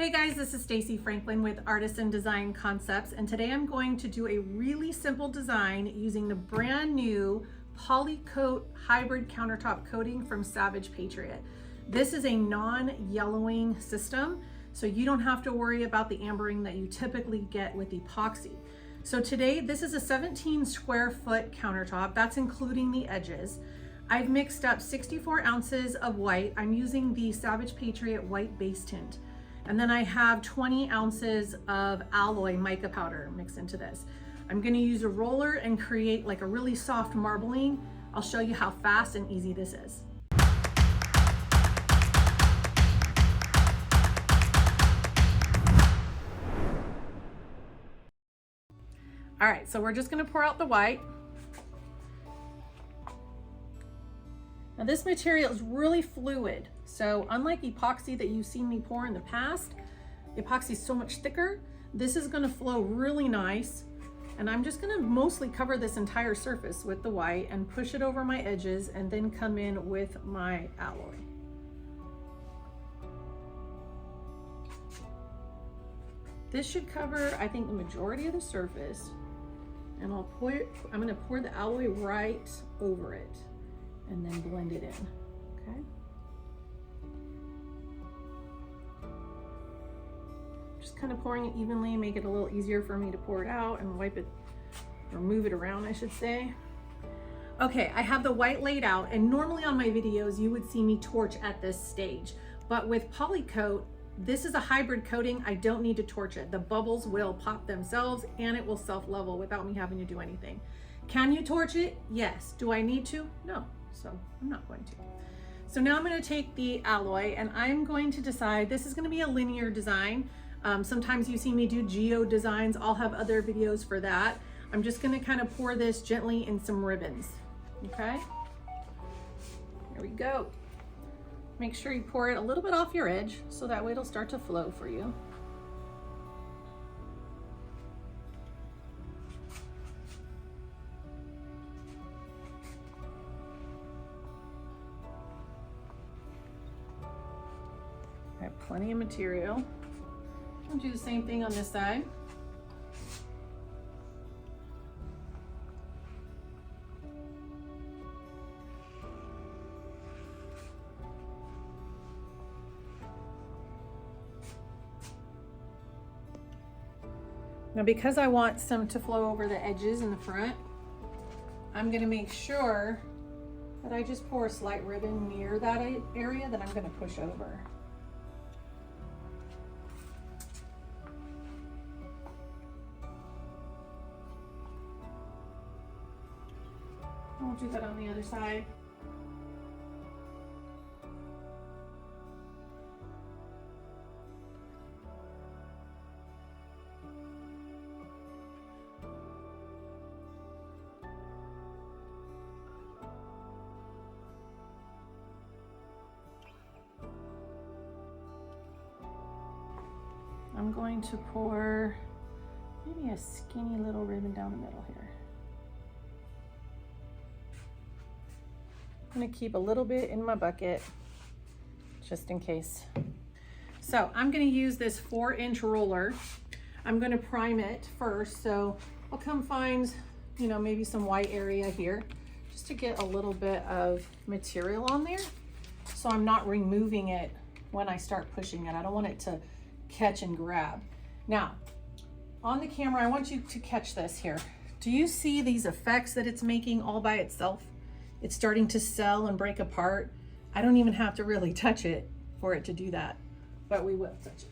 Hey guys, this is Stacy Franklin with Artisan Design Concepts, and today I'm going to do a really simple design using the brand new PolyKote hybrid countertop coating from Savage Patriot. This is a non-yellowing system, so you don't have to worry about the ambering that you typically get with epoxy. So today, this is a 17 square foot countertop. That's including the edges. I've mixed up 64 ounces of white. I'm using the Savage Patriot white base tint. And then I have 20 ounces of alloy mica powder mixed into this. I'm gonna use a roller and create like a really soft marbling. I'll show you how fast and easy this is. All right, so we're just gonna pour out the white. Now this material is really fluid. So unlike epoxy that you've seen me pour in the past, epoxy is so much thicker. This is gonna flow really nice. And I'm just gonna mostly cover this entire surface with the white and push it over my edges and then come in with my alloy. This should cover, I think, the majority of the surface. And I'm gonna pour the alloy right over it and then blend it in, okay? Just kind of pouring it evenly, make it a little easier for me to pour it out and wipe it, or move it around, I should say. Okay, I have the white laid out, and normally on my videos, you would see me torch at this stage. But with PolyKote, this is a hybrid coating. I don't need to torch it. The bubbles will pop themselves and it will self-level without me having to do anything. Can you torch it? Yes. Do I need to? No. So I'm not going to. So now I'm going to take the alloy and I'm going to decide, this is going to be a linear design. Sometimes you see me do geo designs. I'll have other videos for that. I'm just going to kind of pour this gently in some ribbons. Okay. Here we go. Make sure you pour it a little bit off your edge so that way it'll start to flow for you. I have plenty of material. I'll do the same thing on this side. Now, because I want some to flow over the edges in the front, I'm gonna make sure that I just pour a slight ribbon near that area that I'm gonna push over. I'll do that on the other side. I'm going to pour maybe a skinny little ribbon down the middle here. I'm gonna keep a little bit in my bucket just in case. So I'm gonna use this 4-inch roller. I'm gonna prime it first. So I'll come find, you know, maybe some white area here just to get a little bit of material on there. So I'm not removing it when I start pushing it. I don't want it to catch and grab. Now, on the camera, I want you to catch this here. Do you see these effects that it's making all by itself? It's starting to sell and break apart. I don't even have to really touch it for it to do that, but we will touch it.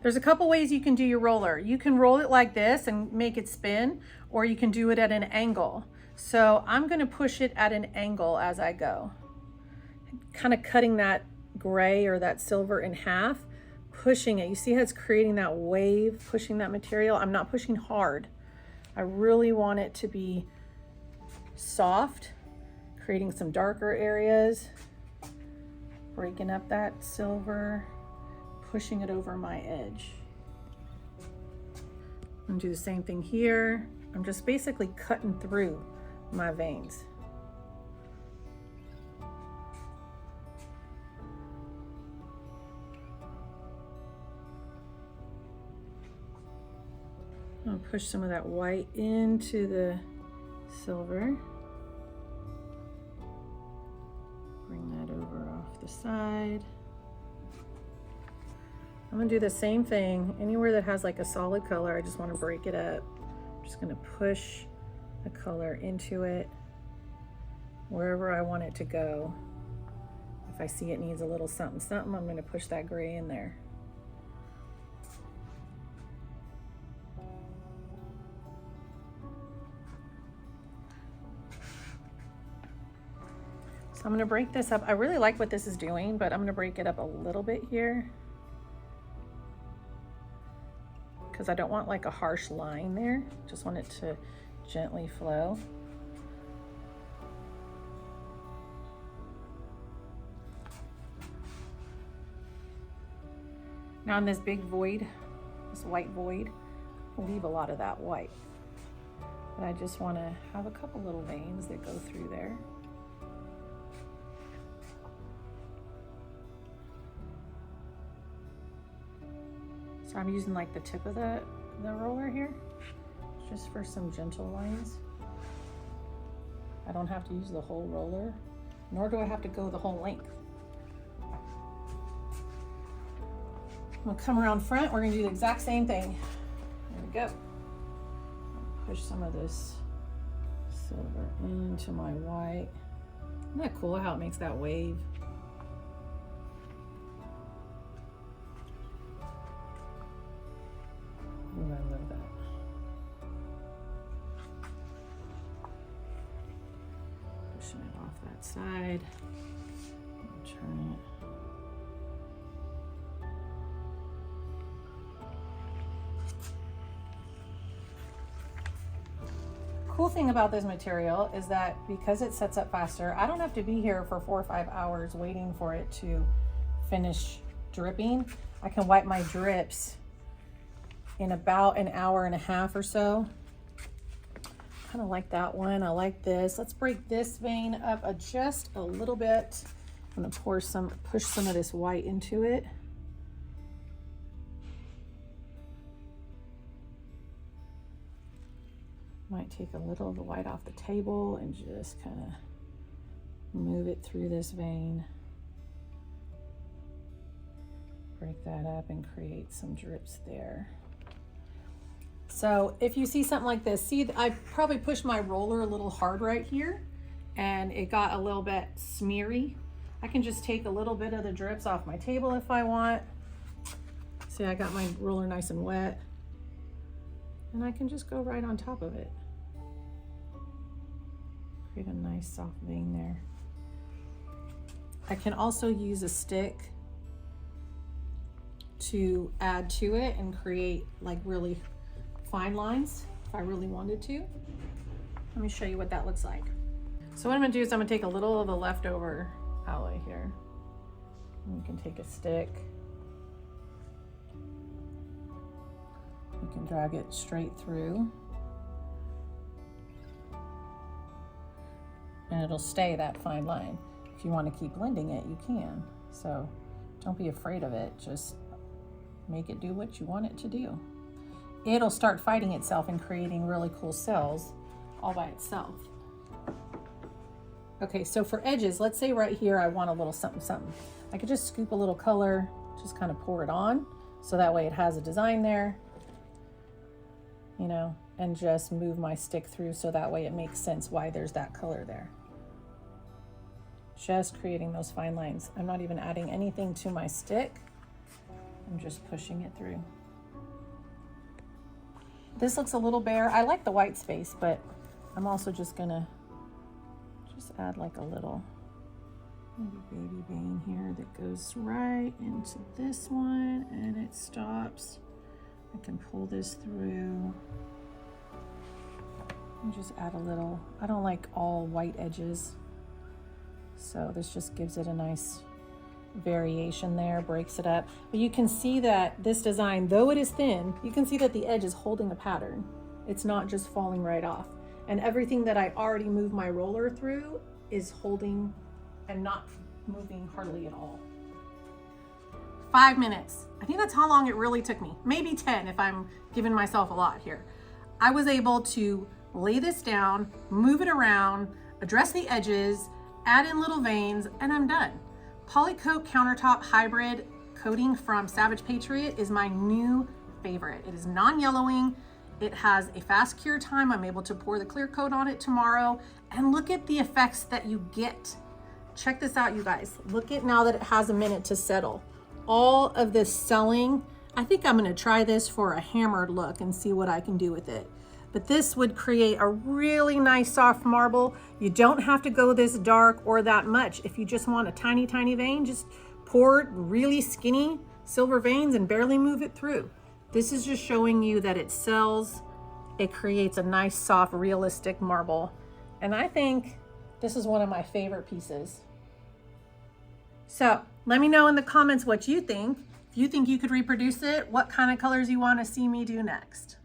There's a couple ways you can do your roller. You can roll it like this and make it spin, or you can do it at an angle. So I'm gonna push it at an angle as I go. Kind of cutting that gray or that silver in half, pushing it. You see how it's creating that wave, pushing that material? I'm not pushing hard. I really want it to be soft, creating some darker areas, breaking up that silver, pushing it over my edge. I'm gonna do the same thing here. I'm just basically cutting through my veins. I'll push some of that white into the silver. Bring that over off the side. I'm gonna do the same thing. Anywhere that has like a solid color, I just wanna break it up. I'm just gonna push the color into it, wherever I want it to go. If I see it needs a little something, something, I'm gonna push that gray in there. So I'm gonna break this up. I really like what this is doing, but I'm gonna break it up a little bit here because I don't want like a harsh line there. Just want it to gently flow. Now in this big void, this white void, I'll leave a lot of that white. But I just want to have a couple little veins that go through there. So I'm using like the tip of the roller here, just for some gentle lines. I don't have to use the whole roller, nor do I have to go the whole length. We'll come around front, we're gonna do the exact same thing. There we go. Push some of this silver into my white. Isn't that cool how it makes that wave? Ooh, I love that. Pushing it off that side. Turn it. Cool thing about this material is that because it sets up faster, I don't have to be here for 4 or 5 hours waiting for it to finish dripping. I can wipe my drips in about an hour and a half or so. Kind of like that one. I like this. Let's break this vein up just a little bit. I'm gonna push some of this white into it. Might take a little of the white off the table and just kind of move it through this vein. Break that up and create some drips there. So if you see something like this, see, I probably pushed my roller a little hard right here and it got a little bit smeary. I can just take a little bit of the drips off my table if I want. See, I got my roller nice and wet. And I can just go right on top of it. Create a nice soft vein there. I can also use a stick to add to it and create like really fine lines if I really wanted to. Let me show you what that looks like. So what I'm gonna do is I'm gonna take a little of the leftover alloy here. And you can take a stick. You can drag it straight through. And it'll stay that fine line. If you want to keep blending it, you can. So don't be afraid of it. Just make it do what you want it to do. It'll start fighting itself and creating really cool cells all by itself. Okay, so for edges, let's say right here I want a little something something. I could just scoop a little color, just kind of pour it on, so that way it has a design there, you know, and just move my stick through so that way it makes sense why there's that color there. Just creating those fine lines. I'm not even adding anything to my stick. I'm just pushing it through. This looks a little bare. I like the white space, but I'm also just gonna add like a little maybe baby vein here that goes right into this one and it stops. I can pull this through and just add a little. I don't like all white edges, so this just gives it a nice variation there, breaks it up. But you can see that this design, though it is thin, you can see that the edge is holding the pattern. It's not just falling right off. And everything that I already moved my roller through is holding and not moving hardly at all. 5 minutes. I think that's how long it really took me. Maybe 10 if I'm giving myself a lot here. I was able to lay this down, move it around, address the edges, add in little veins, and I'm done. PolyKote Countertop Hybrid coating from Savage Patriot is my new favorite. It is non-yellowing. It has a fast cure time. I'm able to pour the clear coat on it tomorrow. And look at the effects that you get. Check this out, you guys. Look at now that it has a minute to settle. All of this selling. I think I'm gonna try this for a hammered look and see what I can do with it. But this would create a really nice soft marble. You don't have to go this dark or that much. If you just want a tiny, tiny vein, just pour really skinny silver veins and barely move it through. This is just showing you that it sells. It creates a nice, soft, realistic marble. And I think this is one of my favorite pieces. So let me know in the comments what you think. If you think you could reproduce it, what kind of colors you want to see me do next.